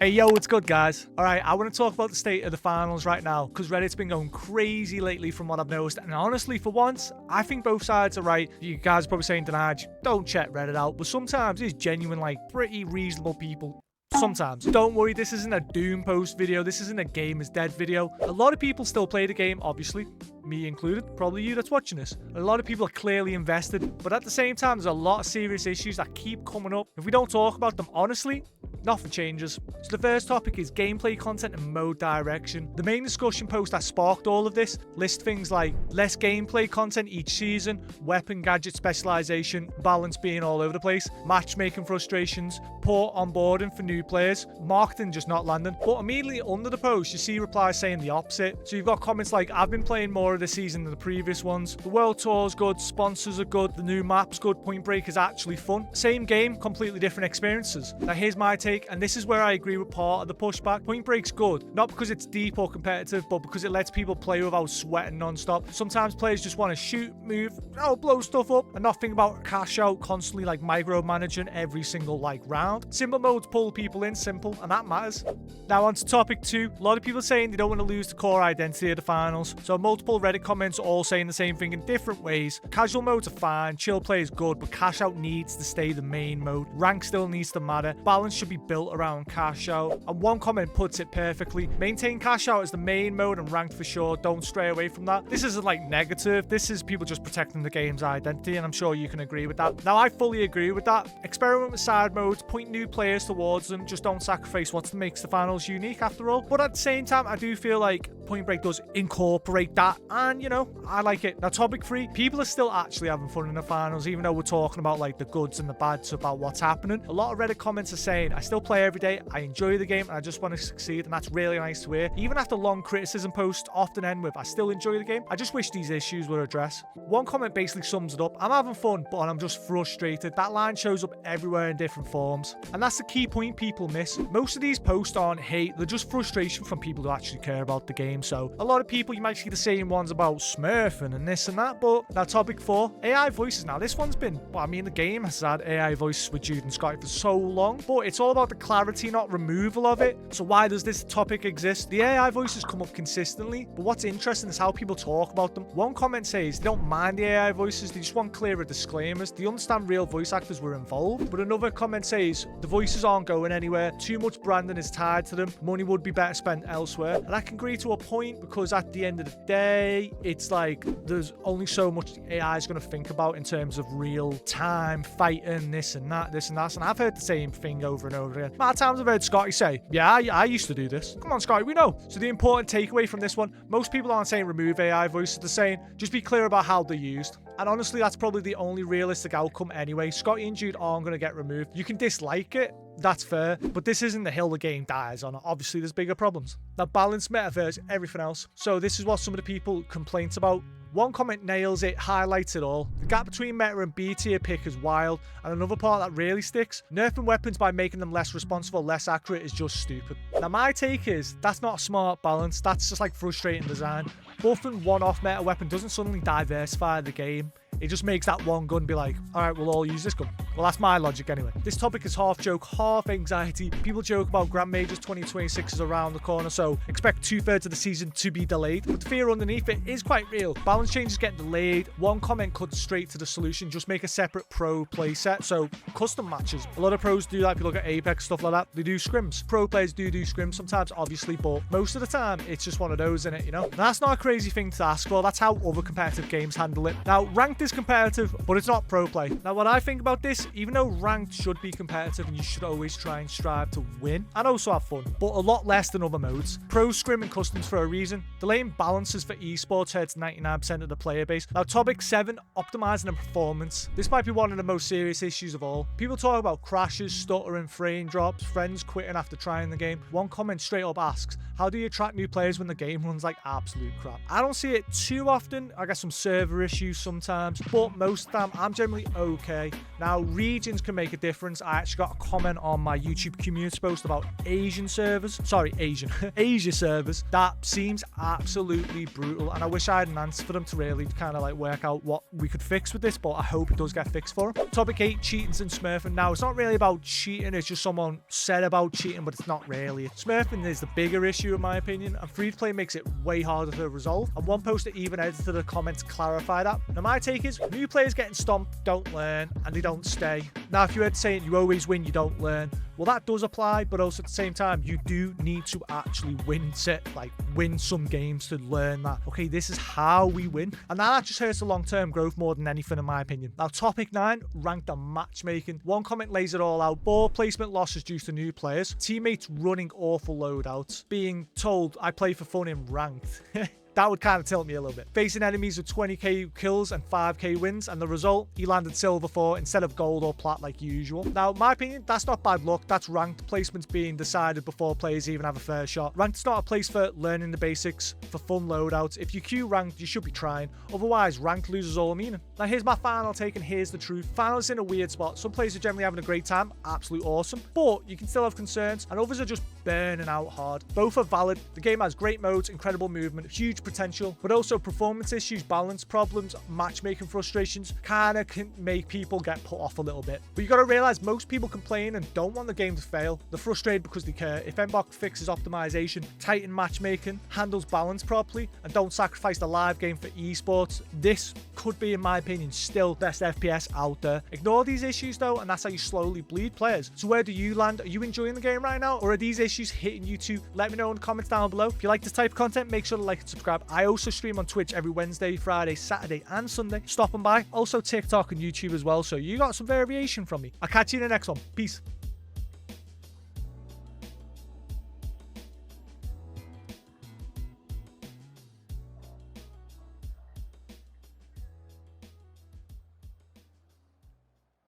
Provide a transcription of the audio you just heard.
Hey, yo, what's good, guys? All right, I want to talk about the state of the finals right now because Reddit's been going crazy lately from what I've noticed. And honestly, for once, I think both sides are right. You guys are probably saying, Denaj, don't check Reddit out. But sometimes it's genuine, like, pretty reasonable people. Sometimes. Don't worry, this isn't a Doom post video. This isn't a game is dead video. A lot of people still play the game, obviously. Me included. Probably you that's watching this. A lot of people are clearly invested. But at the same time, there's a lot of serious issues that keep coming up. If we don't talk about them honestly, nothing changes. So the first topic is gameplay content and mode direction. The main discussion post that sparked all of this lists things like less gameplay content each season, weapon gadget specialization, balance being all over the place, matchmaking frustrations, poor onboarding for new players, marketing just not landing. But immediately under the post, you see replies saying the opposite. So you've got comments like, I've been playing more of this season than the previous ones. The world tour's good, sponsors are good, the new map's good, Point Break is actually fun. Same game, completely different experiences. Now here's my take, and this is where I agree with part of the pushback. Point Break's good, not because it's deep or competitive, but because it lets people play without sweating non-stop. Sometimes players just want to shoot, move, blow stuff up, and not think about cash out, constantly like micromanaging every single round. Simple modes pull people in, simple, and that matters. Now on to topic 2. A lot of people saying they don't want to lose the core identity of the finals. So multiple Reddit comments all saying the same thing in different ways. Casual modes are fine, chill play is good, but cash out needs to stay the main mode. Rank still needs to matter. Balance should be built around cash out. And one comment puts it perfectly. Maintain cash out as the main mode and ranked for sure. Don't stray away from that. This isn't negative. This is people just protecting the game's identity, and I'm sure you can agree with that. Now I fully agree with that. Experiment with side modes, point new players towards them. Just don't sacrifice what makes the finals unique after all. But at the same time, I do feel like Point Break does incorporate that, and I like it. Now topic 3, people are still actually having fun in the finals, even though we're talking about the goods and the bads about what's happening. A lot of Reddit comments are saying, I still play every day, I enjoy the game, and I just want to succeed, and that's really nice to hear. Even after long criticism posts often end with, I still enjoy the game, I just wish these issues were addressed. One comment basically sums it up, I'm having fun, but I'm just frustrated. That line shows up everywhere in different forms, and that's the key point people miss. Most of these posts aren't hate, they're just frustration from people who actually care about the game. So a lot of people, you might see the same ones about smurfing and this and that. But now topic 4, AI voices. Now this one's been, the game has had AI voices with Jude and Scotty for so long, but it's all about the clarity, not removal of it. So why does this topic exist? The AI voices come up consistently, but what's interesting is how people talk about them. One comment says they don't mind the AI voices, they just want clearer disclaimers. They understand real voice actors were involved. But another comment says the voices aren't going anywhere, too much branding is tied to them, money would be better spent elsewhere. And I can agree to a point, because at the end of the day, it's there's only so much the AI is going to think about in terms of real time fighting, this and that. And I've heard the same thing over and over again. Many times I've heard Scotty say, yeah, I used to do this. Come on, Scotty, we know. So the important takeaway from this one, most people aren't saying remove AI voices, they're saying just be clear about how they're used. And honestly, that's probably the only realistic outcome anyway. Scotty and Jude aren't going to get removed. You can dislike it, that's fair, but this isn't the hill the game dies on. Obviously, there's bigger problems. Now, balance, metaverse, everything else. So this is what some of the people complain about. One comment nails it, highlights it all. The gap between meta and B tier pick is wild, and another part that really sticks, nerfing weapons by making them less responsive, less accurate is just stupid. Now my take is, that's not a smart balance, that's just frustrating design. Buffing one-off meta weapon doesn't suddenly diversify the game. It just makes that one gun be like, alright, we'll all use this gun. Well, that's my logic anyway. This topic is half joke, half anxiety. People joke about Grand Majors 2026 is around the corner, so expect 2/3 of the season to be delayed. But the fear underneath it is quite real. Balance changes getting delayed. One comment cut straight to the solution, just make a separate pro play set. So custom matches. A lot of pros do that. If you look at Apex, stuff like that, they do scrims. Pro players do scrims sometimes, obviously, but most of the time, it's just one of those in it, And that's not a crazy thing to ask for. That's how other competitive games handle it. Now, ranked is competitive, but it's not pro play. Now, what I think about this, even though ranked should be competitive and you should always try and strive to win and also have fun, but a lot less than other modes. Pro scrim and customs for a reason. Delaying balances for esports hurts 99% of the player base. Now, topic 7, optimizing and performance. This might be one of the most serious issues of all. People talk about crashes, stuttering, frame drops, friends quitting after trying the game. One comment straight up asks, how do you attract new players when the game runs like absolute crap? I don't see it too often. I get some server issues sometimes, but most of the time I'm generally okay. Now, regions can make a difference. I actually got a comment on my YouTube community post about Asia servers. That seems absolutely brutal, and I wish I had an answer for them to really kind of like work out what we could fix with this, but I hope it does get fixed for them. Topic 8, cheating and smurfing. Now, it's not really about cheating, it's just someone said about cheating, but it's not really. Smurfing is the bigger issue in my opinion, and free-to-play makes it way harder to resolve, and one poster even edited the comments to clarify that. Now, my take is, new players getting stomped don't learn, and they don't stay. Now, if you heard saying you always win, you don't learn, well, that does apply, but also at the same time, you do need to actually win some games to learn that, okay, this is how we win. And that just hurts the long-term growth more than anything in my opinion. Now, topic 9, ranked and matchmaking. One comment lays it all out. Ball placement losses due to new players. Teammates running awful loadouts. Being told I play for fun in ranked. That would kind of tilt me a little bit. Facing enemies with 20k kills and 5k wins, and the result, he landed silver 4 instead of gold or plat like usual. Now, in my opinion, that's not bad luck. That's ranked placements being decided before players even have a fair shot. Ranked's not a place for learning the basics, for fun loadouts. If you queue ranked, you should be trying. Otherwise, ranked loses all meaning. Now, here's my final take, and here's the truth. Finals in a weird spot. Some players are generally having a great time, absolute awesome, but you can still have concerns, and others are just burning out hard. Both are valid. The game has great modes, incredible movement, huge potential, but also performance issues, balance problems, matchmaking frustrations kind of can make people get put off a little bit. But you got to realize most people complain and don't want the game to fail. They're frustrated because they care. If Mbok fixes optimization, tighten matchmaking, handles balance properly, and don't sacrifice the live game for esports, this could be, in my opinion, still best FPS out there. Ignore these issues though, and that's how you slowly bleed players. So where do you land? Are you enjoying the game right now, or are these issues hitting you too? Let me know in the comments down below. If you like this type of content, make sure to like and subscribe. I also stream on Twitch every Wednesday, Friday, Saturday, and Sunday. Stopping by. Also TikTok and YouTube as well, so you got some variation from me. I'll catch you in the next one. Peace.